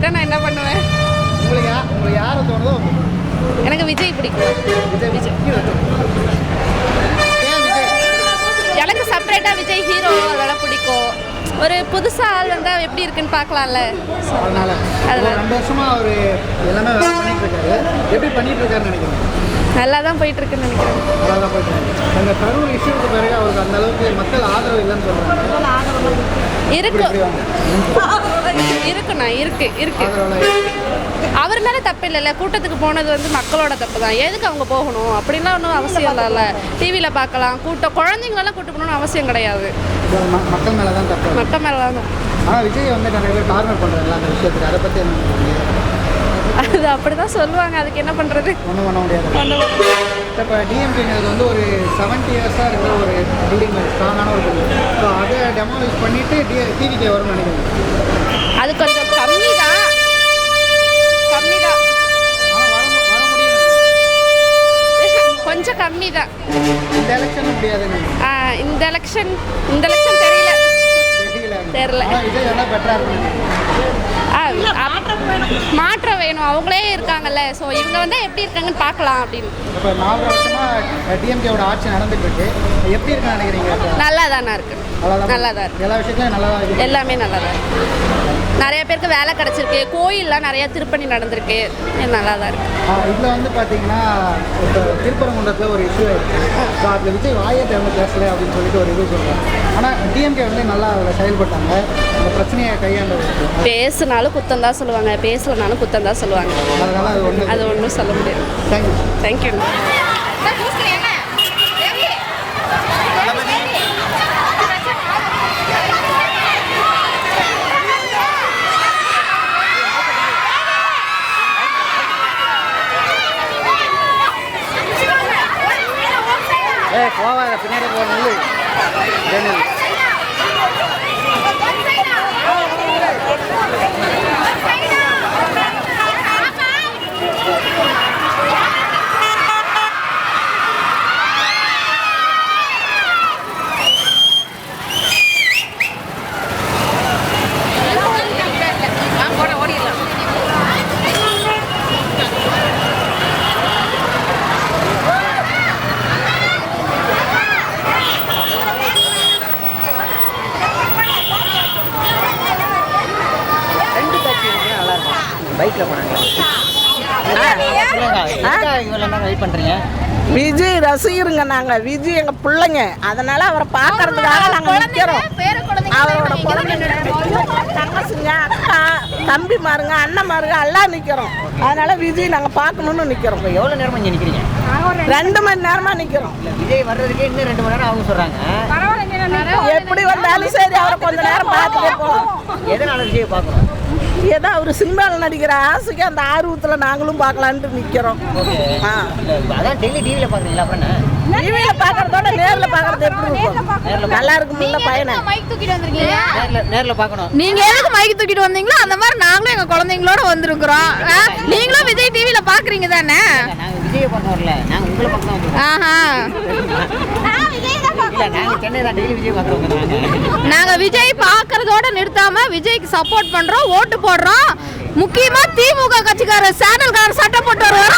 விட்டுட்டா நான் என்ன பண்ணுவேன்? உங்களுக்கு யாரை தோணுதோ எனக்கு விஜய் பிடிக்கும். எனக்கு செப்பரேட்டாக விஜய் ஹீரோ அதெல்லாம் பிடிக்கும். ஒரு புதுசாக ஆள் வந்தால் எப்படி இருக்குன்னு பார்க்கலாம்ல. அதனால 2 வருஷமா அவர் எல்லாமே பண்ணிட்டு இருக்காரு. எப்படி பண்ணிட்டு இருக்காருன்னு நினைக்கிறேன்? நல்லா தான் போயிட்டுருக்குன்னு நினைக்கிறேன். நல்லா தான் போயிட்டு அந்த கரூர் இஷ்யூக்கு பிறகு அவருக்கு அந்த அளவுக்கு மக்கள் ஆதரவு இல்லைன்னு சொல்கிறாங்க. இருக்குண்ணா இருக்கு. அவர் மேலே தப்பு இல்லைல்ல. கூட்டத்துக்கு போனது வந்து மக்களோட தப்பு தான். எதுக்கு அவங்க போகணும் அப்படின்லாம் ஒன்றும் அவசியம் இல்லைல்ல. டிவியில் பார்க்கலாம். குழந்தைங்களெல்லாம் கூட்டு போகணும்னு அவசியம் கிடையாது. மக்கள் மேலே தான் தப்பு. மக்கள் மேலே தான். ஆனால் விஜய் வந்து நிறைய பேர் கார்னர் பண்ணுறாங்களா அந்த விஷயத்துக்கு? அதை பற்றி என்ன? அது அப்படி தான் சொல்லுவாங்க. அதுக்கு என்ன பண்ணுறது? ஒன்றும் பண்ண முடியாது. இப்போ டிஎம்கேங்கிறது வந்து ஒரு 70 இயர்ஸாக இருக்கிற ஒரு பில்டிங், ஸ்ட்ராங்கான ஒரு பில்டிங். ஸோ அதை டெமாலிஷ் பண்ணிவிட்டு டிவிகே வரும்னு நினைக்கிறேன். அது கொஞ்சம் கம்மி தான். கொஞ்சம் கம்மி தான். இந்த எலெக்ஷன் முடியாது. இந்த எலெக்ஷன் தெரியல. விஜய் வேணா பெட்டராக இருக்கும். மாற்றம் வேணும். அவங்களே இருக்காங்கல்ல. ஸோ இவங்க வந்து எப்படி இருக்காங்கன்னு பார்க்கலாம் அப்படின்னு. இப்போ 4 வருஷமாக டிஎம்கேவோட ஆட்சி நடந்துட்டு இருக்கு. எப்படி இருக்குன்னு நினைக்கிறீங்க? நல்லா தானே இருக்கு. நல்லா தான் இருக்கு. எல்லா விஷயத்துலையும் நல்லா தான் இருக்கு. எல்லாமே நல்லா தான் இருக்கு. நிறைய பேருக்கு வேலை கிடச்சிருக்கு. கோயிலெலாம் நிறைய திருப்பணி நடந்திருக்கு. நல்லா தான் இருக்கு. இதில் வந்து பார்த்தீங்கன்னா இப்போ திருப்பரங்குன்றத்தில் ஒரு இஷ்யூ ஆயிடுச்சு. ஸோ அதில் விஜய் வாயை தேவை பேசலை அப்படின்னு சொல்லிட்டு ஒரு இது சொல்கிறாங்க. ஆனால் டிஎம்கே வந்து நல்லா அதில் செயல்பட்டாங்க. அந்த பிரச்சனையை கையாண்டது. பேசுனாலும் குத்தம் தான் சொல்லுவாங்க, பேசலனாலும் குத்தம் தான் சொல்லுவாங்க. அதனால அது ஒன்றும் சொல்ல முடியாது. தேங்க்யூ. கோவாத பின்னாடி போகணும். பைக்கில் போனாங்க. வெயிட் பண்ணுறீங்க? விஜய் ரசிகருங்க நாங்கள். விஜய் எங்கள் பிள்ளைங்க. அதனால அவரை பார்க்கறதுக்காக நாங்கள் நிற்கிறோம். அவரோட குழந்தைங்க, தங்கச்சிங்க, அக்கா, தம்பி மாருங்க, அண்ணன் மாருங்க எல்லாம் நிற்கிறோம். அதனால விஜய் நாங்கள் பார்க்கணுன்னு நிற்கிறோம். இப்போ எவ்வளோ நேரமாக இங்கே நிற்கிறீங்க? 2 மணி நேரமாக நிற்கிறோம். விஜய் வர்றதுக்கே இன்னும் 2 மணி நேரம் ஆகும் சொல்கிறாங்க. எப்படி வந்தாலும் சரி அவரை கொஞ்ச நேரம் பார்த்துட்டே போகலாம். எதனால விஜய் பார்க்குறோம்? ஏதோ அவர் சினிமாவில் நடிக்கிற ஆசைக்கு அந்த ஆர்வத்தில் நாங்களும் பார்க்கலான்ட்டு நிற்கிறோம். அதான் டெய்லி டிவியில் பார்க்குறீங்களா? அப்புறம் டிவியில் பார்க்கறதோட நேரில் பார்க்கறது எப்படி இருக்கும்? நல்லா இருக்கும்ல பையனை. நேரில் பார்க்கணும். நீங்க எதுக்கு மைக் தூக்கிட்டு வந்தீங்களோ அந்த மாதிரி நாங்களும் எங்க குழந்தைங்களோட வந்திருக்கிறோம். நீங்களும் விஜய் டிவியில பாக்குறீங்க தானே? நாங்கள் விஜயை பார்க்க வரல, நாங்கள் உங்களை பார்க்க வந்தோம். நாங்க விஜய் பாக்குறதோட நிறுத்தாம விஜய்க்கு சப்போர்ட் பண்றோம், ஓட்டு போடுறோம். முக்கியமா திமுக கட்சிக்கார சேனல்காரர் சட்டை போட்டு வருவாரு.